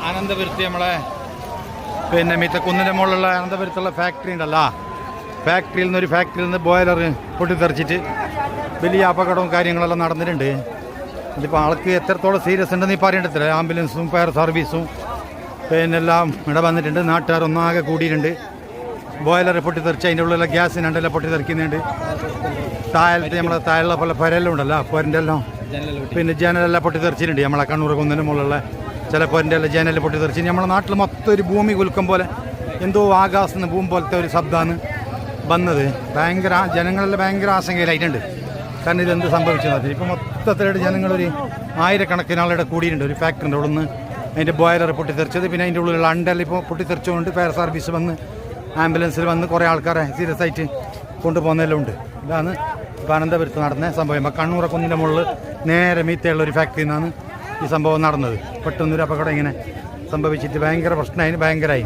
അനന്തപുരത്ത് നമ്മളെ പിന്നെ മിറ്റക്കുന്നിൻ്റെ മുകളിലുള്ള അനന്തപുരത്തുള്ള ഫാക്ടറി ഉണ്ടല്ലോ, ഫാക്ടറിയിൽ നിന്ന് ബോയിലർ പൊട്ടിത്തെറിച്ചിട്ട് വലിയ അപകടവും കാര്യങ്ങളെല്ലാം നടന്നിട്ടുണ്ട്. ഇതിപ്പോൾ ആൾക്ക് എത്രത്തോളം സീരിയസ് ഉണ്ടെന്ന് ഇപ്പോൾ അറിയണ്ടത്തില്ല. ആംബുലൻസും ഫയർ സർവീസും പിന്നെ എല്ലാം ഇവിടെ വന്നിട്ടുണ്ട്. നാട്ടുകാർ ഒന്നാകെ കൂടിയിട്ടുണ്ട്. ബോയിലർ പൊട്ടിത്തെറിച്ച് അതിൻ്റെ ഉള്ളിലുള്ള ഗ്യാസിനുണ്ടെല്ലാം പൊട്ടിത്തെറിക്കുന്നുണ്ട്. താഴത്തെ നമ്മളെ താഴെയുള്ള പോലെ പുരയെല്ലാം ഉണ്ടല്ലോ, പുരൻ്റെ എല്ലാം പിന്നെ ജനലെല്ലാം പൊട്ടിത്തെറിച്ചിട്ടുണ്ട്. നമ്മളെ കണ്ണൂർ കുന്നിന് മുകളിലുള്ള ചില പുരൻ്റെ എല്ലാം ജനൽ പൊട്ടിത്തെറിച്ച് നമ്മളെ നാട്ടിൽ മൊത്തം ഒരു ഭൂമി കുലുക്കം പോലെ എന്തോ ആകാശത്ത് നിന്ന് ഭൂമി പോലത്തെ ഒരു ശബ്ദമാണ് വന്നത്. ഭയങ്കര ജനങ്ങളെല്ലാം ഭയങ്കര ആശങ്കയിലായിട്ടുണ്ട്. കാരണം ഇതെന്ത് സംഭവിച്ചത്. ഇപ്പോൾ മൊത്തത്തിലായിട്ട് ജനങ്ങളൊരു ആയിരക്കണക്കിന് ആളുടെ കൂടിയിട്ടുണ്ട്. ഒരു ഫാക്ടറിൻ്റെ അവിടെ നിന്ന് അതിൻ്റെ ബോയിലർ പൊട്ടിത്തെറിച്ചത്, പിന്നെ അതിൻ്റെ ഉള്ളിലുള്ള അണ്ടെല്ലാം ഇപ്പോൾ പൊട്ടിത്തെറിച്ചുകൊണ്ട് ഫയർ സർവീസ് വന്ന് ആംബുലൻസിൽ വന്ന് കുറേ ആൾക്കാരെ സീരിയസ് ആയിട്ട് കൊണ്ടുപോകുന്നതെല്ലാം ഉണ്ട്. ഇതാണ് ഇപ്പോൾ അനന്തപുരത്ത് നടന്ന സംഭവം. ഇപ്പോൾ കണ്ണൂർ കുന്നിൻ്റെ മുകളിൽ നേരെ മീത്തയുള്ള ഒരു ഫാക്ടറിയിൽ നിന്നാണ് ഈ സംഭവം നടന്നത്. പെട്ടെന്നൊരു അപകടം ഇങ്ങനെ സംഭവിച്ചിട്ട് ഭയങ്കര പ്രശ്നമായി.